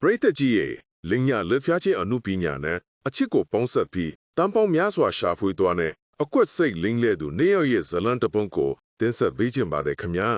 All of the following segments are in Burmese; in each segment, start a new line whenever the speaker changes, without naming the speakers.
ပရိသတ်ကြီးရဲ့လင်ညာလက်ဖျားချင်းအမှုပညာနဲ့အချစ်ကိုပေါင်းဆက်ပြီးတန်ပေါင်းများစွာရှာဖွေသွားတဲ့အကွက်စိတ်လင်းလဲသူနေရရဲ့ဇလန်တပုံကိုတင်ဆက်ပေးခြင်းပါတယ်ခင်ဗျာ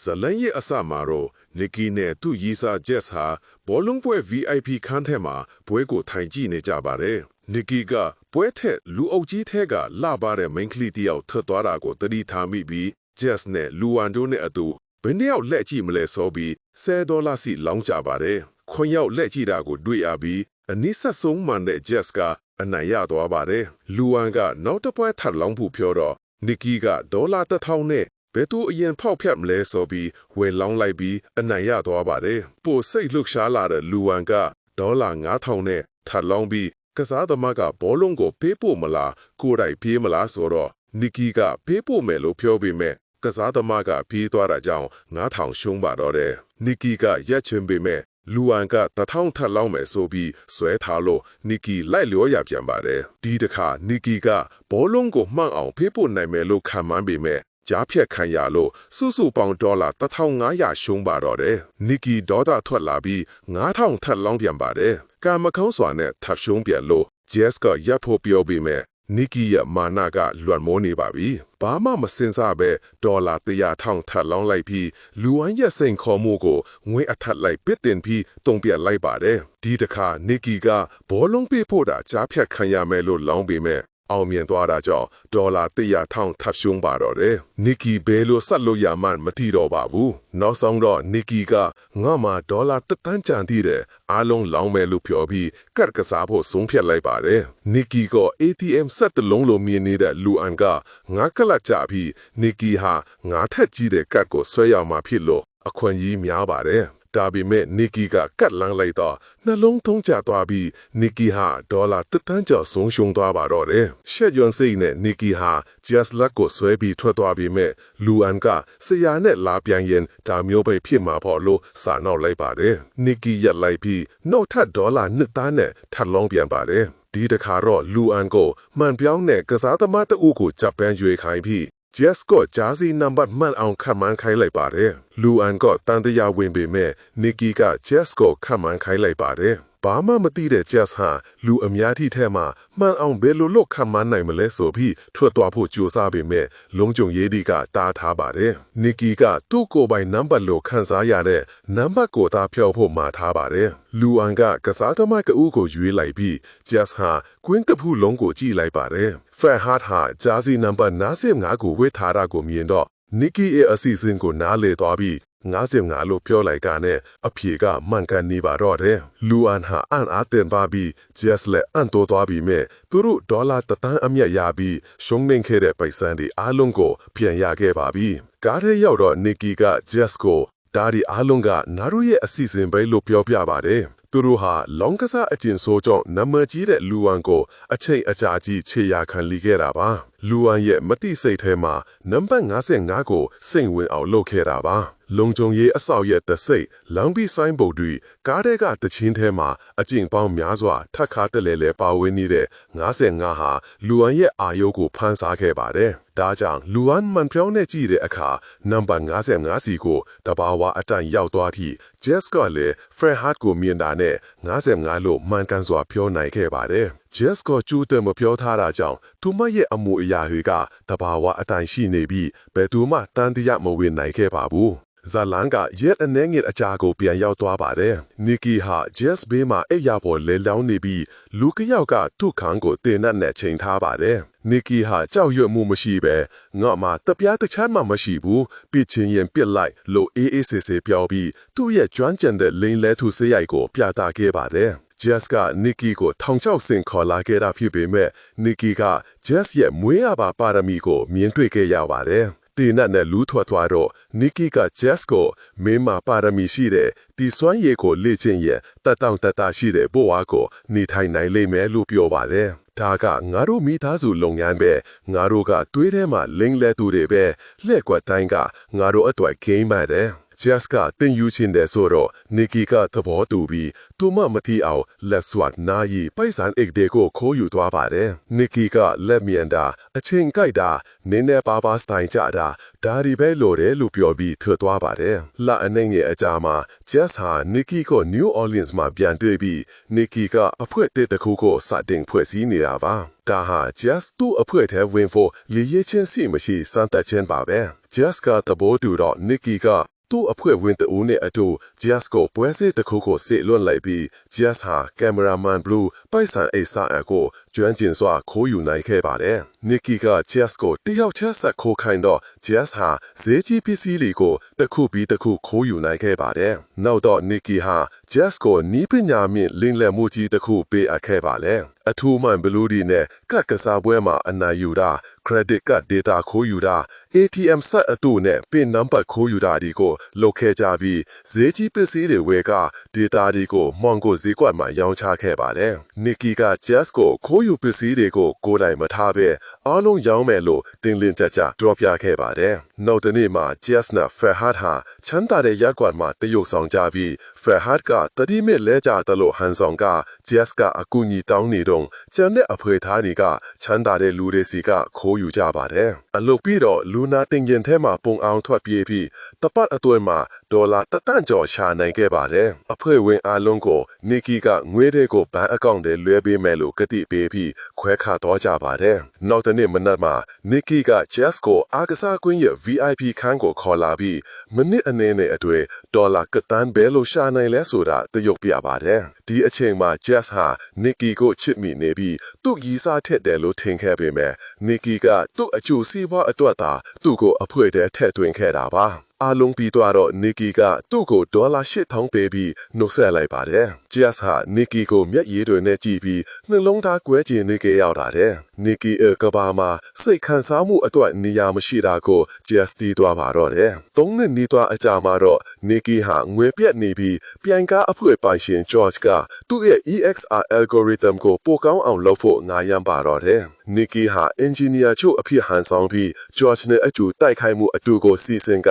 ဇလန်ရဲ့အစမှာတော့နီကီနဲ့သူ့ရီစာဂျက်ဟာဘောလုံးပွဲ VIP ခန်းထဲမှာပွဲကိုထိုင်ကြည့်နေကြပါတယ်နီကီကပွဲထက်လူအုပ်ကြီးထဲကလှပါတဲ့မိန်းကလေးတယောက်ထွက်သွားတာကိုသတိထားမိပြီးဂျက်နဲ့လူဝမ်တို့နဲ့အတူဘယ်နှစ်ယောက်လက်ကြည့်မလဲဆိုပြီး$10စီလောင်းကြပါတယ်ခွန်ရောက်လက်ကြည့်တာကိုတွေ့ရပြီးအနည်းဆက်ဆုံးမှန်တဲ့ဂျက်ကအနိုင်ရသွားပါတယ်လူဝမ်ကနောက်တစ်ပွဲထပ်လောင်းဖို့ပြောတော့နီကီက$1000နဲ့ဘယ်သူအရင်ဖောက်ဖြတ်မလဲဆိုပြီးဝယ်လောင်းလိုက်ပြီးအနိုင်ရသွားပါတယ်ပိုစိတ်လှုပ်ရှားလာတဲ့လူဝမ်က$5000နဲ့ထပ်လောင်းပြီးကစားသမားကဘောလုံးကိုပေးဖို့မလားကိုယ်တိုင်ပြေးမလားဆိုတော့နီကီကပေးဖို့မယ်လို့ပြောပေမဲ့ကစားသမားကပြေးသွားတာကြောင့်$9000ရှုံးပါတော့တယ်နီကီကရက်ချင်ပေမဲ့လူဝမ်က$1000ထပ်လောင်းမယ်ဆိုပြီးဆွဲထားလို့နီကီလိုက်လျောရပြန်ပါတယ်ဒီတစ်ခါနီကီကဘောလုံးကိုမှန်အောင်ဖေးဖို့နိုင်မယ်လို့ခံမှန်းပေမဲ့ကြားဖြတ်ခံရလို့စုပေါင်း$1500ရှုံးပါတော့တယ်နီကီဒေါသထွက်လာပြီး$9000ထပ်လောင်းပြန်ပါတယ်ကံမကောင်းစွာနဲ့ထပ်ရှုံးပြန်လို့ဂျက်ကရပ်ဖို့ပြောပေမဲ့နီကီရဲ့မာနကလွန်မိုးနေပါပြီဘာမှမစင်စားပဲ$100,000ထပ်လောင်းလိုက်ပြီးလူဝမ်ရဲ့စိန်ခေါ်မှုကိုငွေအထက်လိုက်ပစ်တင်ပြီးတုံ့ပြန်လိုက်ပါတယ်ဒီတစ်ခါနီကီကဘောလုံးပေးဖို့တာကြားဖြတ်ခံရမယ်လို့လောင်းပေမဲ့အောင်မြင်သွားတာကြောင့်$100,000ထပ်ရှုံးပါတော့တယ်နီကီဘယ်လိုဆက်လို့ရမှန်းမသိတော့ပါဘူးနောက်ဆုံးတော့နီကီကငါမှာ$1,000,000ကျန်သေးတယ်အားလုံးလောင်းမယ်လို့ပြောပြီးကတ်ကစားဖို့ဆုံးဖြတ်လိုက်ပါတယ်နီကီက ATM ဆက်တလုံးလိုမြင်နေတဲ့လူအန်ကငါကလတ်ကြပြီးနီကီဟာငါထက်ကြီးတဲ့ကတ်ကိုဆွဲရမှာဖြစ်လို့အခွင့်အရေးများပါတယ်ဒါပေမဲ့နီကီကကတ်လန်းလိုက်တော့နှလုံးထုံးကျသွားပြီးနီကီဟာ$1,000,000ကျော်ဆုံးရှုံးသွားပါတော့တယ်ရှက်ရွံ့စိတ်နဲ့နီကီဟာဂျက်လက်ကိုဆွဲပြီးထွက်သွားပြီးမဲ့လူအန်ကဆရာနဲ့လာပြန်ရင်ဒါမျိုးပဲဖြစ်မှာပေါ့လို့စာနောက်လိုက်ပါတယ်နီကီရက်လိုက်ပြီးနောက်ထပ်$2,000နဲ့ထပ်လောင်းပြန်ပါတယ်ဒီတခါတော့လူအန်ကိုမှန်ပြောင်းတဲ့ကစားသမားတအုပ်ကိုจับပန်းရွေခိုင်းပြီးဂျက်ကိုဂျာစီနံပါတ်မှန်အောင်ခန့်မှန်းခိုင်းလိုက်ပါတယ်လူအန်ကတန်တရားဝင်ပေမဲ့နီကီကဂျက်ကိုခန့်မှန်းခိုင်းလိုက်ပါတယ်ဘာမှမသိတဲ့ဂျက်ဟာလူအများကြီးထဲမှာမှန်အောင်ဘယ်လိုလုပ်ခန့်မှန်းနိုင်မလဲဆိုပြီးထွက်သွားဖို့ကြိုးစားပေမဲ့လုံခြုံရေးတွေကတားထားပါတယ်နီကီကသူ့ကိုယ်ပိုင်နံပါတ်လိုခန်းစားရတဲ့နံပါတ်ကိုသာဖျောက်ဖို့မှာထားပါတယ်လူအန်ကကစားသမားကဦးကိုရွေးလိုက်ပြီးဂျက်ဟာကွင်းတစ်ဖူးလုံးကိုကြည့်လိုက်ပါတယ်ဖန်ဟာဟာဂျာစီနံပါတ်55ကိုဝေထားတာကိုမြင်တော့နီကီရဲ့အစီအစဉ်ကိုနားလေသွားပြီး55လို့ပြောလိုက်ကနဲ့အဖြေကမှန်ကန်နေပါတော့တယ်လူအန်ဟာအန်အားတင်ပါပြီးဂျက်လက်အန်တိုးသွားပြီးမဲ့သူတို့$1,000,000အမြတ်ရပြီးရှုံးနေခဲ့တဲ့ပိုက်ဆံတွေအားလုံးကိုပြန်ရခဲ့ပါပြီကားထဲရောက်တော့နီကီကဂျက်ကိုဒါဒီအားလုံးကနာရုရဲ့အစီအစဉ်ပဲလို့ပြောပြပါတယ်သူတို့ဟာလောင်းကစားအကျဉ်ဆိုးကြောင့်နံပါတ်ကြီးတဲ့လူဝမ်ကိုအချိန်အကြာကြီးခြေရာခံလိခဲ့တာပါလူဝမ်ရဲ့မတိစိတ်ထဲမှာနံပါတ်55ကိုစိတ်ဝင်အောင်လုပ်ခဲ့တာပါလုံခြုံရေးအဆောက်ရဲ့တစိတ်လောင်ပြီးဆိုင်ဘုတ်တွေကားတဲ့ကတချင်းထဲမှာအကျင့်ပေါင်းများစွာထပ်ခါတလဲလဲပါဝင်နေတဲ့55ဟာလူဝမ်ရဲ့အာယုကိုဖန်ဆားခဲ့ပါတယ်ဒါကြောင့်လူဝမ်မှန်ပြောင်းနဲ့ကြည့်တဲ့အခါနံပါတ်55စီကိုတဘာဝအတိုင်းရောက်သွားသည့်ဂျက်ကလည်းဖရဟတ်ကိုမြင်တာနဲ့55လို့မှန်ကန်စွာပြောနိုင်ခဲ့ပါတယ်ဂျက်ကိုကျူးတယ်မပြောထားတာကြောင့်သူမရဲ့အမှုအရာတွေကတဘာဝအတိုင်းရှိနေပြီးဘယ်သူမှတန်တရားမဝင်နိုင်ခဲ့ပါဘူးဇလန်ကရက်အနှဲငယ်အကြာကိုပြန်ရောက်သွားပါတယ်နီကီဟာဂျက်ဘေးမှာအိပ်ရပေါ်လဲလောင်းနေပြီးလူကယောက်ကသူ့ခန်းကိုတင်နှက်နဲ့ချိန်ထားပါတယ်နီကီဟာကြောက်ရွံ့မှုမရှိပဲငါမှတပြားတချမ်းမှမရှိဘူးပြချင်းရင်ပြစ်လိုက်လို့အေးအေးဆေးဆေးပြောပြီးသူ့ရဲ့ကျွမ်းကျင်တဲ့လိန်လဲသူစရိုက်ကိုပြသခဲ့ပါတယ်ဂျက်ကနီကီကို$1,600ခေါ်လာခဲ့တာဖြစ်ပေမဲ့နီကီကဂျက်ရဲ့မွေးရပါပါရမီကိုမြင်တွေ့ခဲ့ရပါတယ်တင်နဲ့လူထွက်သွားတော့နီကီကဂျက်ကိုမင်းမပါရမီရှိတဲ့ဒီစွမ်းရည်ကိုလေ့ကျင့်ရင်တရှိတဲ့ဘဝကိုနေထိုင်နိုင်လိမ့်မယ်လို့ပြောပါတယ်ဒါကငါတို့မိသားစုလုပ်ငန်းပဲငါတို့ကတွေးထဲမှာလိမ့်လဲသူတွေပဲလှည့်ကွက်တိုင်းကငါတို့အတွက်ဂိမ်းမှတယ်
Jessica တင်ယူချင်းတဲ့ဆိုတော့ Nikki ကသဘောတူပြီးသူမမတီးအောင်လက်စွပ်နာရီပိုက်ဆံအိတ်တွေကိုခိုးယူသွားပါတယ် Nikki ကလက်မြန်တာအချိန်ကြိုက်တာနင်းနဲ့ပါစတိုင်ကြတာဒါဒီပဲလိုတယ်လို့ပြောပြီးထွက်သွားပါတယ်လအနေငယ်အကြာမှာ Jess ဟာ Nikki ကို New Orleans မှာပြန်တွေ့ပြီး Nikki ကအဖွဲတစ်တစ်ခုကိုစတင်ဖွဲ့စည်းနေတာပါဒါဟာ Jess သူ့အဖွဲထဲဝင်ဖို့ရည်ရည်ချင်းစီမရှိစမ်းသပ်ခြင်းပါပဲ Jess ကသဘောတူတော့ Nikki ကသူ့အဖွဲ့ဝင်တဦးနဲ့အတူ Jess ကိုပွဲစစ်တစ်ခုကိုစေလွှတ်လိုက်ပြီး Jess ဟာ Cameraman Blue ပိုက်ဆံအိတ်စာအကိုကျွမ်းကျင်စွာခိုးယူနိုင်ခဲ့ပါတယ် Nikki က Jess ကိုတယောက်ချက်ဆက်ခိုးခိုင်းတော့ Jess ဟာဈေးကြီးပစ္စည်းတွေကိုတစ်ခုပြီးတစ်ခုခိုးယူနိုင်ခဲ့ပါတယ်နောက်တော့ Nikki ဟာ Jess ကိုနီးပညာမြင့်လင်းလက်မှုကြီးတစ်ခုပေးအပ်ခဲ့ပါတယ်အထူးမှန်ဘလူးဒီနဲ့ကတ်ကစားပွဲမှာအနိုင်ယူတာ credit card data ခိုးယူတာ ATM ဆက်အတူနဲ့ pin number ခိုးယူတာဒီကိုလုပ်ခဲ့ကြပြီးဈေးကြီးပစ္စည်းတွေဝယ်က data ဒီကိုမှောင်ကိုဈေးကွက်မှာရောင်းချခဲ့ပါတယ် Nikki က Jess ကိုခိုးယူပစ္စည်းတွေကိုကိုယ်တိုင်မထားဘဲအားလုံးရောင်းမယ်လို့တင်လင်းကြပြောပြခဲ့ပါတယ်နောက်တနေ့မှာ Jess နဲ့ Farhad ဟာချမ်းသာတဲ့ရက်ကွက်မှာတရုတ်ဆောင်ကြပြီး Farhad ကတတိမဲ့လဲကြတယ်လို့ဟန်ဆောင်က Jess ကအကူအညီတောင်းနေတော့ကျန်တဲ့အဖွေသားတွေကချမ်းသာတဲ့လူတွေစီကခိုးယူကြပါတယ်အလုပ်ပြီးတော့လူနာတင်ရင်ထဲမှာပုံအောင်ထွက်ပြေးပြီးတပတ်အတွင်းမှာဒေါ်လာ100ကျော်ရှာနိုင်ခဲ့ပါတယ်အဖွေဝင်အားလုံးကို Nikki ကငွေတွေကိုဘဏ်အကောင့်ထဲလွှဲပေးမယ်လို့ကတိပေးပြီးခွဲခါတော့ကြပါတယ်နောက်တနေ့မနက်မှာ Nikki က Jess ကိုအားကစားကွင်းရဲ့ VIP ခန်းကိုခေါ်လာပြီးမိနစ်အနည်းနဲ့အတွေ့ဒေါ်လာ100ဘဲလို့ရှာနိုင်လဲဆိုတာတရုပ်ပြပါတယ်ဒီအချိန်မှာ Jess ဟာ Nikki ကိုချစ်မိနေပြီးသူ့ရီးစားထက်တယ်လို့ထင်ခဲ့ပေမဲ့ Nikki ကသူ့အကျိုးစီးပွားအတွက်သာသူ့ကိုအဖွေထဲထည့်သွင်းခဲ့တာပါအားလုံးပြီးတော့ Nikki ကသူ့ကိုဒေါ်လာ8000ပေးပြီးနှုတ်ဆက်လိုက်ပါတယ် Jess ဟာ Nikki ကိုမျက်ရည်တွေနဲ့ကြည့်ပြီးနှလုံးသားကွဲကျင်နေကြရောက်တာတဲ့ Nikki ကဘာမှာစိတ်ခံစားမှုအတွက်နေရာမရှိတာကို Jess တီးသွားပါတော့တယ်၃နှစ်နီးသွားအကြာမှာတော့ Nikki ဟာငွေပြတ်နေပြီးပြိုင်ကားအဖွေပိုင်ရှင် George ကသူ့ရဲ့ EXR algorithm ကိုပိုကောင်းအောင်လုပ်ဖို့ငာရမ်းပါတော့တယ် Nikki ဟာ engineer ချုပ်အဖြစ်ဟန်ဆောင်ပြီး George နဲ့အတူတိုက်ခိုက်မှုအတူကိုစီစဉ်က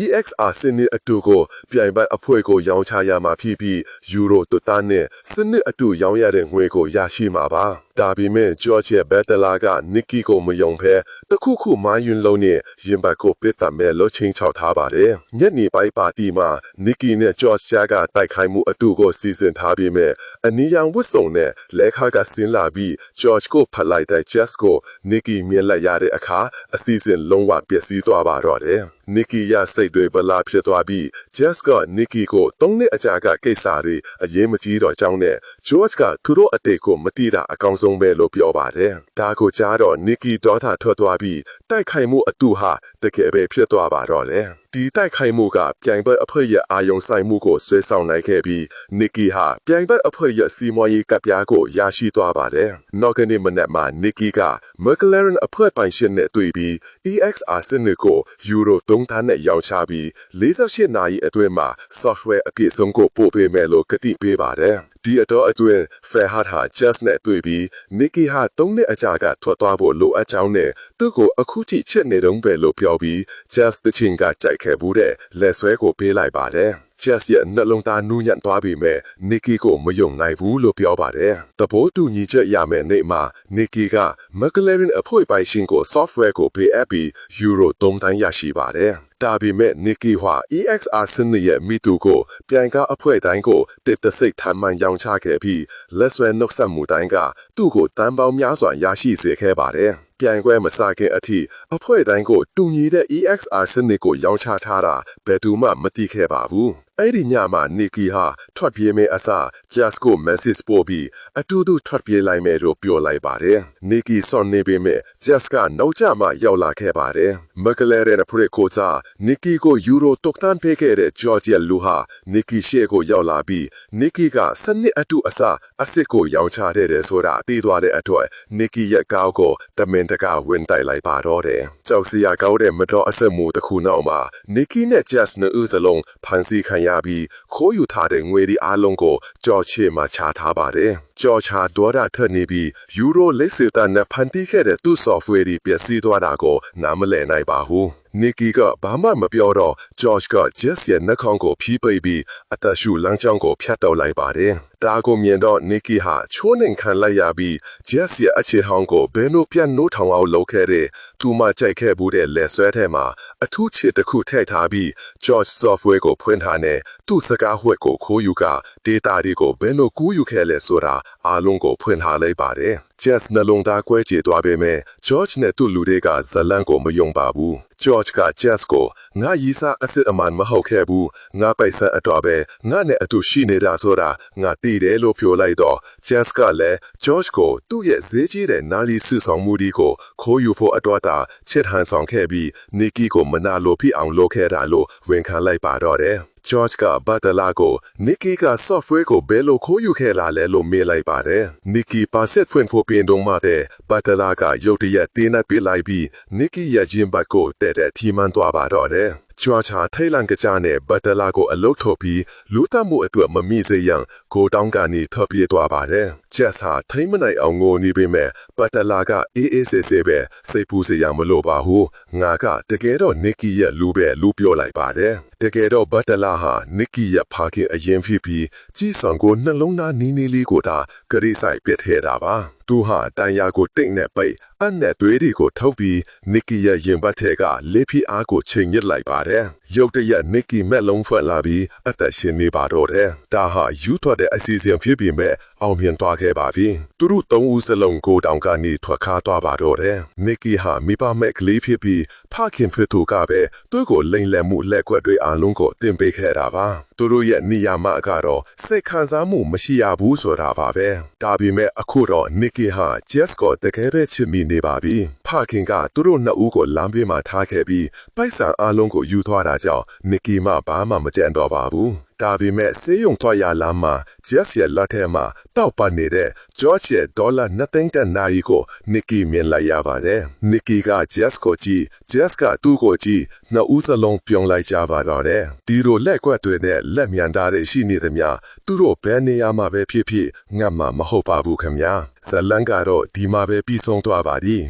EXR စနစ်အတူကိုပြိုင်ပတ်အဖွဲ့ကိုရောင်းချရမှာဖြစ်ပြီး Euro တန်းနဲ့စနစ်အတူရောင်းရတဲ့ငွေကိုရရှိမှာပါဒါပေမဲ့ George ရဲ့ battler က Nikki ကိုမယုံဘဲတခုခုမှယွန်းလုံးနဲ့ရင်ဘတ်ကိုပစ်တတ်မဲ့လို့ချင်းချောက်ထားပါတယ်ညနေပိုင်းပါတီမှာ Nikki နဲ့ George ကတိုက်ခိုက်မှုအတူကိုစီစဉ်ထားပြီးမဲ့အနီရောင်ဝတ်စုံနဲ့လက်ခါကဆင်းလာပြီး George ကိုဖတ်လိုက်တဲ့ Jess ကို Nikki မြင်လိုက်ရတဲ့အခါအစီအစဉ်လုံးဝပျက်စီးသွားပါတော့တယ်Nikki ရစိတ်တွေပလာဖြစ်သွားပြီး Jess က Nikki ကို3နှစ်အကြာကကိစ္စတွေအရေးမကြီးတော့ကြောင်းနဲ့ George ကသူတို့အတေကိုမတိတာအကောင်းဆုံးပဲလို့ပြောပါတယ်ဒါကိုကြားတော့ Nikki ဒေါသထွက်သွားပြီးတိုက်ခိုက်မှုအတူဟာတကယ်ပဲဖြစ်သွားပါတော့တယ်ဒီတိုက်ခိုက်မှုကပြိုင်ဘက်အဖွဲ့ရဲ့အာယုံဆိုင်မှုကိုဆွဲဆောင်နိုင်ခဲ့ပြီး Nikki ဟာပြိုင်ဘက်အဖွဲ့ရဲ့စီမွာရေးကပ်ပြားကိုရရှိသွားပါတယ်နောက်ကနေမနက်မှာ Nikki က McLaren အဖွဲ့ပိုင်ရှင်နဲ့တွေ့ပြီး EXR စနစ်ကို Euro 3,000နဲ့ရောင်းချပြီး48နာရီအတွင်းမှာ software အပြည့်စုံကိုပို့ပေးမယ်လို့ကတိပေးပါတယ်ဒီတော့အတွင်း Farhad ဟာ Jess နဲ့တွေ့ပြီး Nikki ဟာ3နှစ်အကြာကထွက်သွားဖို့လိုအပ်ကြောင်းနဲ့သူ့ကိုအခုထိချစ်နေတော့ပဲလို့ပြောပြီး Jess တချင်ကကြိုက်ခဲ့ဘူးတဲ့လက်ဆွဲကိုပေးလိုက်ပါတယ်Jess ရဲ့နှလုံးသားနူးညံ့သွားပြီမဲ့ Nikki ကိုမယုံနိုင်ဘူးလို့ပြောပါတယ်။တဘောတူညီချက်ရမယ်နေ့မှာ Nikki က McLaren အဖွဲ့ပိုင်ရှင်ကို software ကိုပေးအပ်ပြီး Euro 3,000ရရှိပါတယ်။ဒါပေမဲ့ Nikki ဟာ EXR စနစ်ရဲ့မိသူကိုပြိုင်ကားအဖွဲ့တိုင်းကိုတစ်တဆိတ်ထမ်းမှန်ရောင်းချခဲ့ပြီးလက်ဆွဲနှုတ်ဆက်မှုတိုင်းကသူ့ကိုတန်ပေါင်းများစွာရရှိစေခဲ့ပါတယ်။ပြိုင်ပွဲမစခင်အထိအဖွဲ့တိုင်းကိုတူညီတဲ့ EXR စနစ်ကိုရောင်းချထားတာဘယ်သူမှမသိခဲ့ပါဘူး။အဲ့ဒီညမှာ Nikki ဟာထွက်ပြေးမဲ့အစား Jess ကို message ပို့ပြီးအတူတူထွက်ပြေးလိုက်မယ်လို့ပြောလိုက်ပါတယ်။ Nikki စောင့်နေပေမဲ့ Jess ကနောက်ကျမှရောက်လာခဲ့ပါတယ်။ McLaren အဖွဲ့ကိုစား Nikki ကို Euro 3,000ပေးခဲ့တဲ့ George ရဲ့လူဟာ Nikki ရှေ့ကိုရောက်လာပြီး Nikki ကစနစ်အတူအစားအစ်စ်ကိုရောင်းချတဲ့ဆိုတာသိသွားတဲ့အတွက် Nikki ရဲ့ကောက်ကိုတမင်တကာဝင်တိုက်လိုက်ပါတော့တယ်။ကြောက်စရာကောင်းတဲ့မတော်အဆက်မှုတစ်ခုနောက်မှာ Nikki နဲ့ Jess နှစ်ဦးစလုံးဖန်ဆီးခံရပြီးခိုးယူထားတဲ့ငွေဒီအားလုံးကို George ရှေ့မှာချထားပါတယ်။ George ဟာဒေါ်ရထနေပြီး Euro 40,000နဲ့ဖန်တီးခဲ့တဲ့သူ့ software ဒီပျက်စီးသွားတာကိုနားမလည်နိုင်ပါဘူး။ Nikki ကဘာမှမပြောတော့ George က Jess ရဲ့နှာခေါင်းကိုဖြီးပိတ်ပြီးအသက်ရှူလမ်းကြောင်းကိုဖြတ်တောက်လိုက်ပါတယ်။ဒါကိုမြင်တော့ Nikki ဟာချိုးနှင်ခံလိုက်ရပြီး Jess ရဲ့အခြေဟောင်းကိုဘယ်လိုပြန်နှိုးထောင်အောင်လုပ်ခဲ့တဲ့သူမှကြိုက်ခဲ့ဘူးတဲ့လက်ဆွဲထဲမှာအထူးချစ်တစ်ခုထည့်ထားပြီး George software ကိုဖွင့်ထားတဲ့သူ့စကားဝှက်ကိုခိုးယူက data တွေကိုဘယ်လိုကူးယူခဲ့လဲဆိုတာအားလုံးကိုဖွင့်ထားလိုက်ပါတယ်။ Jess နှလုံးသားကွဲကြေသွားပေမဲ့ George နဲ့သူ့လူတွေကဇလန်ကိုမယုံပါဘူး။ George က Jess ကိုငါရီစာအစစ်အမှန်မဟုတ်ခဲ့ဘူးငါပိုက်ဆံအတွက်ပဲငါနဲ့အတူရှိနေတာဆိုတာငါသိတယ်လို့ပြောလိုက်တော့ Jess ကလည်း George ကိုသူ့ရဲ့ဈေးကြီးတဲ့နာလီစုဆောင်မှုဒီကိုခိုးယူဖို့အတွက်တာချစ်ဟန်ဆောင်ခဲ့ပြီး Nikki ကိုမနာလိုဖြစ်အောင်လုပ်ခဲ့တာလို့ဝန်ခံလိုက်ပါတော့တယ်။ George ကဘတ်တလာကို Nikki က software ကိုဘယ်လိုခိုးယူခဲ့လာလဲလို့မေးလိုက်ပါတယ်။ Nikki ပါဆက်ဖွင့်ဖို့ပြင်တော့မှတဲ့ဘတ်တလာကရုတ်တရက်တင်းနဲ့ပြလိုက်ပြီး Nikki ရဲ့ဂျင်ဘတ်ကိုတဲ့ထီမှန်သွားပါတော့တယ်။ George ဟာထိုင်လန်ကကြနဲ့ဘတ်တလာကိုအလုတ်ထုတ်ပြီးလူသတ်မှုအတွက်မမိစေရန်ကိုတောင်းကနေထွက်ပြေးသွားပါတယ်။ Jess ဟာထိမ့်မနိုင်အောင်ငိုနေပေမဲ့ဘတ်တလာကအေးအေးဆေးဆေးပဲစိတ်ပူစရာမလိုပါဘူးငါကတကယ်တော့ Nikki ရဲ့လူပဲလူပြောလိုက်ပါတယ်တကယ်တော့ဘတ်တလာဟာ Nikki ရဲ့ဖခင်အရင်ဖြစ်ပြီးကြီးဆောင်ကိုနှလုံးသားနီးနီးလေးကိုသာဂရိဆိုင်ပစ်ထဲတာပါသူဟာတန်ရာကိုတိတ်နဲ့ပိတ်အနဲ့သွေးတွေကိုထုတ်ပြီး Nikki ရဲ့ရင်ဘတ်ထဲကလေးဖိအားကိုချိန်ညစ်လိုက်ပါတယ်ရုတ်တရက် Nikki မဲ့လုံးဖွက်လာပြီးအသက်ရှင်နေပါတော့တယ်ဒါဟာယူထွက်တဲ့အစီအစဉ်ဖြစ်ပြီးမဲ့အောင်မြင်သွားခဲ့ပါပြီသူတို့သုံးဦးစလုံးကိုတောင်ကနေထွက်ခါသွားပါတော့တယ် Nikki ဟာမိဘမဲ့ကလေးဖြစ်ပြီးဖခင်ဖြစ်သူကပဲသူ့ကိုလိမ်လည်မှုလက်ကွက်တွေအလုံးကိုတင်ပေးခဲ့တာပါသူတို့ရဲ့နေရာမှာကတော့စိတ်ခံစားမှုမရှိရဘူးဆိုတာပါပဲဒါပေမဲ့အခုတော့ Nikki ဟာ Jess ကိုတကယ်ပဲချစ်မိနေပါပြီဖခင်ကသူတို့နှစ်ဦးကိုလမ်းဘေးမှာထားခဲ့ပြီးပိုက်ဆံအလုံးကိုယူသွားတာကြောင့် Nikki မှဘာမှမကြံတော့ပါဘူးဒါပေမဲ့ဆေးရုံထွက်ရလာမှာ Jess ရဲ့လက်ထဲမှာတောက်ပနေတဲ့ George ရဲ့$2သိန်းတဲ့နိုင်ကို Nikki မြင်လိုက်ရပါတယ် Nikki က Jess ကိုကြည့် Jess ကသူ့ကိုကြည့်နှစ်ဦးစလုံးပြုံးလိုက်ကြပါတော့တယ်ဒီလိုလက်ကွက်တွေနဲ့လက်မြန်တာတွေရှိနေသမျှသူတို့ဘယ်နေရာမှာပဲဖြစ်ဖြစ်ငတ်မှာမဟုတ်ပါဘူးခင်ဗျာဇလန်ကတော့ဒီမှာပဲပြီးဆုံးသွားပါသည်